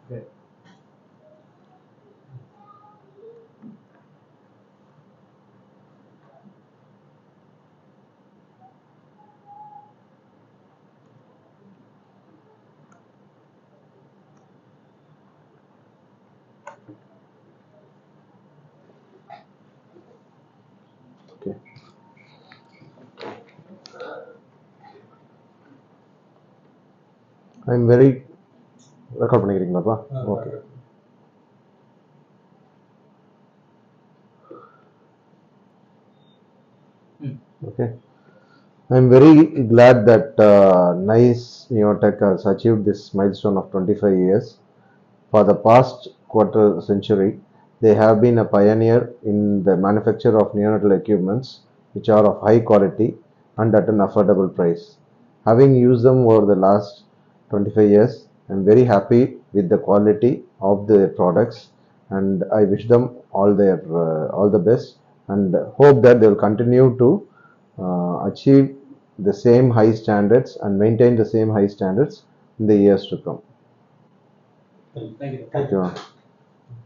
Great. Okay. I'm very record பண்ணிக்கிறீங்களாப்பா? Okay. Okay. I'm very glad that NICE Neotech has achieved this milestone of 25 years. For the past quarter century, they have been a pioneer in the manufacture of neonatal equipments, which are of high quality and at an affordable price. Having used them over the last 25 years, I'm very happy with the quality of the products, and I wish them all the best, and hope that they will continue to achieve the same high standards and maintain the same high standards in the years to come. Thank you. Thank you.